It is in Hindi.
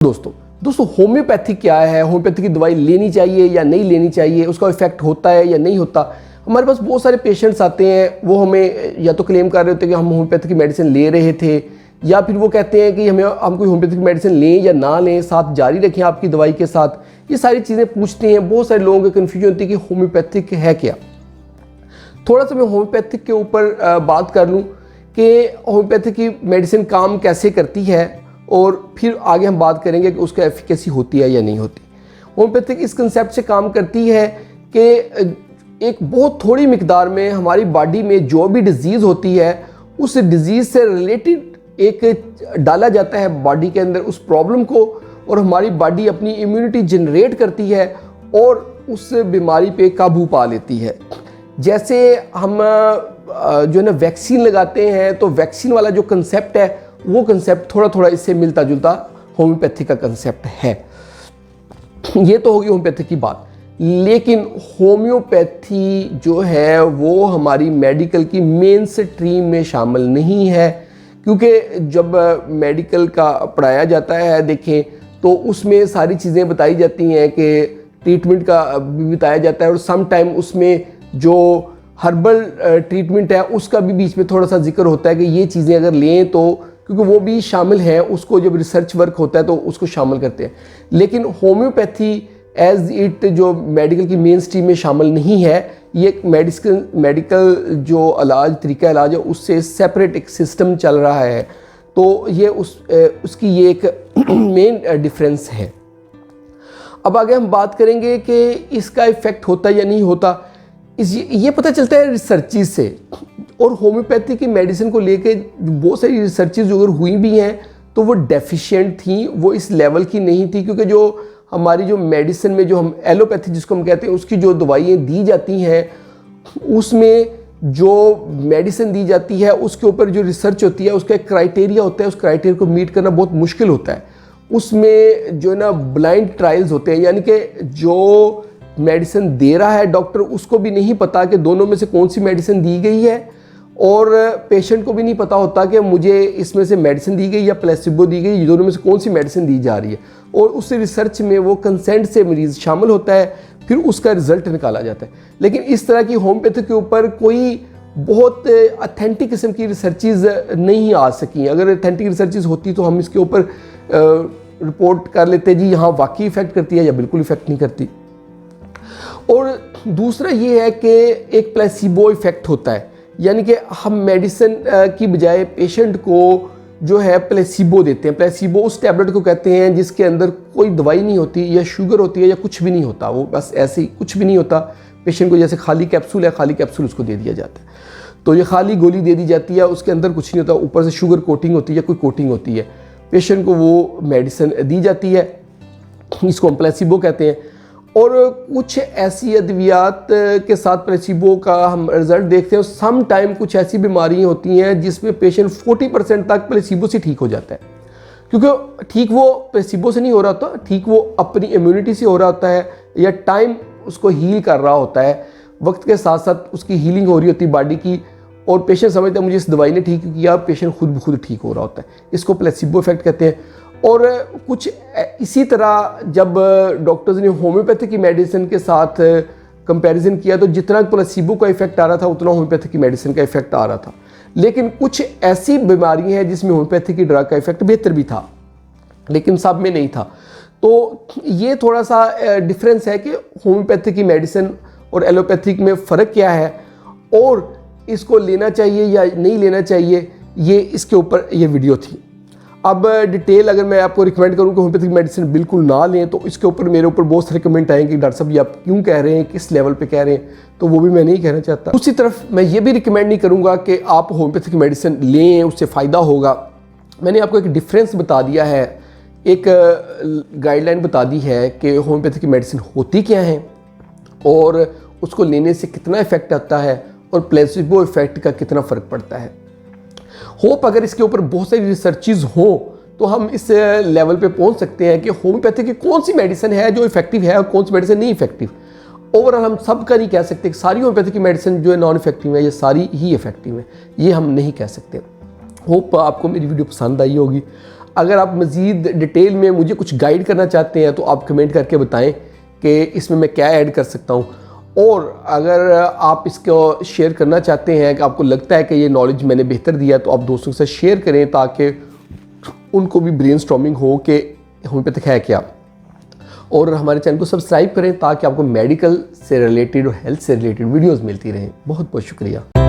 दोस्तों होम्योपैथी क्या है, होम्योपैथी की दवाई लेनी चाहिए या नहीं लेनी चाहिए, उसका इफेक्ट होता है या नहीं होता। हमारे पास बहुत सारे पेशेंट्स आते हैं, वो हमें या तो क्लेम कर रहे होते हैं कि हम होम्योपैथी की मेडिसिन ले रहे थे, या फिर वो कहते हैं कि हम कोई होम्योपैथी की मेडिसिन लें या ना लें, साथ जारी रखें आपकी दवाई के साथ। ये सारी चीज़ें पूछते हैं। बहुत सारे लोगों को कन्फ्यूजन होती है कि होम्योपैथिक है क्या। थोड़ा सा मैं होम्योपैथिक के ऊपर बात कर लूँ कि होम्योपैथी की मेडिसिन काम कैसे करती है, और फिर आगे हम बात करेंगे कि उसका एफिकेसी होती है या नहीं होती। होम्योपैथिक इस कंसेप्ट से काम करती है कि एक बहुत थोड़ी मिकदार में हमारी बॉडी में जो भी डिजीज़ होती है, उस डिज़ीज़ से रिलेटेड एक डाला जाता है बॉडी के अंदर उस प्रॉब्लम को, और हमारी बॉडी अपनी इम्यूनिटी जनरेट करती है और उस बीमारी पे काबू पा लेती है। जैसे हम जो है ना वैक्सीन लगाते हैं, तो वैक्सीन वाला जो कंसेप्ट है वो कंसेप्ट थोड़ा थोड़ा इससे मिलता जुलता होम्योपैथी का कंसेप्ट है। ये तो होगी होम्योपैथी की बात। लेकिन होम्योपैथी जो है वो हमारी मेडिकल की मेन स्ट्रीम में शामिल नहीं है, क्योंकि जब मेडिकल का पढ़ाया जाता है देखें तो उसमें सारी चीज़ें बताई जाती हैं कि ट्रीटमेंट का भी बताया जाता है, और सम टाइम उसमें जो हर्बल ट्रीटमेंट है उसका भी बीच में थोड़ा सा जिक्र होता है कि ये चीज़ें अगर लें तो, क्योंकि वो भी शामिल है, उसको जब रिसर्च वर्क होता है तो उसको शामिल करते हैं। लेकिन होम्योपैथी एज इट जो मेडिकल की मेन स्ट्रीम में शामिल नहीं है। ये एक मेडिकल जो इलाज तरीका इलाज है उससे सेपरेट एक सिस्टम चल रहा है, तो ये उसकी ये एक मेन डिफरेंस है। अब आगे हम बात करेंगे कि इसका इफ़ेक्ट होता है या नहीं होता। ये पता चलता है रिसर्चेज से, और होम्योपैथी की मेडिसिन को लेके बहुत सारी रिसर्चेज जो अगर हुई भी हैं तो वो डेफिशिएंट थी, वो इस लेवल की नहीं थी, क्योंकि जो हमारी जो मेडिसिन में जो हम एलोपैथी जिसको हम कहते हैं उसकी जो दवाइयाँ दी जाती हैं, उसमें जो मेडिसिन दी जाती है उसके ऊपर जो रिसर्च होती है उसका एक क्राइटेरिया होता है, उस क्राइटेरिया को मीट करना बहुत मुश्किल होता है। उसमें जो है ना ब्लाइंड ट्रायल्स होते हैं, यानी कि जो मेडिसिन दे रहा है डॉक्टर, उसको भी नहीं पता कि दोनों में से कौन सी मेडिसिन दी गई है, और पेशेंट को भी नहीं पता होता कि मुझे इसमें से मेडिसिन दी गई या प्लेसिबो दी गई, दोनों में से कौन सी मेडिसिन दी जा रही है। और उस रिसर्च में वो कंसेंट से मरीज़ शामिल होता है, फिर उसका रिजल्ट निकाला जाता है। लेकिन इस तरह की होम्योपैथी के ऊपर कोई बहुत अथेंटिक किस्म की रिसर्चेज नहीं आ सकी। अगर अथेंटिक रिसर्चेज होती तो हम इसके ऊपर रिपोर्ट कर लेते जी हाँ वाकई इफ़ेक्ट करती है या बिल्कुल इफ़ेक्ट नहीं करती। और दूसरा ये है कि एक प्लेसिबो इफ़ेक्ट होता है, यानी कि हम मेडिसिन की बजाय पेशेंट को जो है प्लेसिबो देते हैं। प्लेसिबो उस टैबलेट को कहते हैं जिसके अंदर कोई दवाई नहीं होती, या शुगर होती है, या कुछ भी नहीं होता, वो बस ऐसे ही कुछ भी नहीं होता। पेशेंट को जैसे खाली कैप्सूल है, खाली कैप्सूल उसको दे दिया जाता है, तो ये खाली गोली दे दी जाती है, उसके अंदर कुछ नहीं होता, ऊपर से शुगर कोटिंग होती है या कोई कोटिंग होती है, पेशेंट को वो मेडिसिन दी जाती है, इसको हम प्लेसिबो कहते हैं। और कुछ ऐसी अद्वियात के साथ प्लेसिबो का हम रिजल्ट देखते हैं। सम टाइम कुछ ऐसी बीमारियां होती हैं जिसमें पेशेंट 40% तक प्लेसिबो से ठीक हो जाता है, क्योंकि ठीक वो प्लेसिबो से नहीं हो रहा होता, ठीक वो अपनी इम्यूनिटी से हो रहा होता है, या टाइम उसको हील कर रहा होता है, वक्त के साथ साथ उसकी हीलिंग हो रही होती है बॉडी की, और पेशेंट समझता है मुझे इस दवाई ने ठीक किया, पेशेंट खुद ब खुद ठीक हो रहा होता है। इसको प्लेसिबो इफेक्ट कहते हैं। और कुछ इसी तरह जब डॉक्टर्स ने होम्योपैथी की मेडिसिन के साथ कंपैरिजन किया, तो जितना प्लेसिबो का इफेक्ट आ रहा था उतना होम्योपैथी की मेडिसिन का इफेक्ट आ रहा था। लेकिन कुछ ऐसी बीमारियां हैं जिसमें होम्योपैथी की ड्रग का इफेक्ट बेहतर भी था, लेकिन सब में नहीं था। तो ये थोड़ा सा डिफरेंस है कि होम्योपैथी की मेडिसिन और एलोपैथिक में फ़र्क क्या है, और इसको लेना चाहिए या नहीं लेना चाहिए, ये इसके ऊपर ये वीडियो थी। अब डिटेल अगर मैं आपको रिकमेंड करूं कि होम्योपैथिक मेडिसिन बिल्कुल ना लें, तो इसके ऊपर मेरे ऊपर बहुत सारे कमेंट आएंगे, डॉक्टर साहब ये आप क्यों कह रहे हैं, किस लेवल पे कह रहे हैं, तो वो भी मैं नहीं कहना चाहता। दूसरी तरफ मैं ये भी रिकमेंड नहीं करूंगा कि आप होम्योपैथिक मेडिसिन लें, उससे फ़ायदा होगा। मैंने आपको एक डिफरेंस बता दिया है, एक गाइडलाइन बता दी है कि होम्योपैथिक मेडिसिन होती क्या है, और उसको लेने से कितना इफेक्ट आता है, और प्लेसिबो इफेक्ट का कितना फ़र्क पड़ता है। होप अगर इसके ऊपर बहुत सारी रिसर्चेज हों तो हम इस लेवल पे पहुंच सकते हैं कि होम्योपैथी की कौन सी मेडिसिन है जो इफेक्टिव है और कौन सी मेडिसिन नहीं इफेक्टिव। ओवरऑल हम सब का नहीं कह सकते कि सारी होम्योपैथी की मेडिसिन जो है नॉन इफेक्टिव है या सारी ही इफेक्टिव है, ये हम नहीं कह सकते। होप आपको मेरी वीडियो पसंद आई होगी। अगर आप मज़ीद डिटेल में मुझे कुछ गाइड करना चाहते हैं तो आप कमेंट करके बताएं कि इसमें मैं क्या ऐड कर सकता हूँ। और अगर आप इसको शेयर करना चाहते हैं कि आपको लगता है कि ये नॉलेज मैंने बेहतर दिया तो आप दोस्तों के साथ शेयर करें ताकि उनको भी ब्रेनस्टॉर्मिंग हो कि होम्योपैथिक है क्या। और हमारे चैनल को सब्सक्राइब करें ताकि आपको मेडिकल से रिलेटेड और हेल्थ से रिलेटेड वीडियोस मिलती रहें। बहुत बहुत शुक्रिया।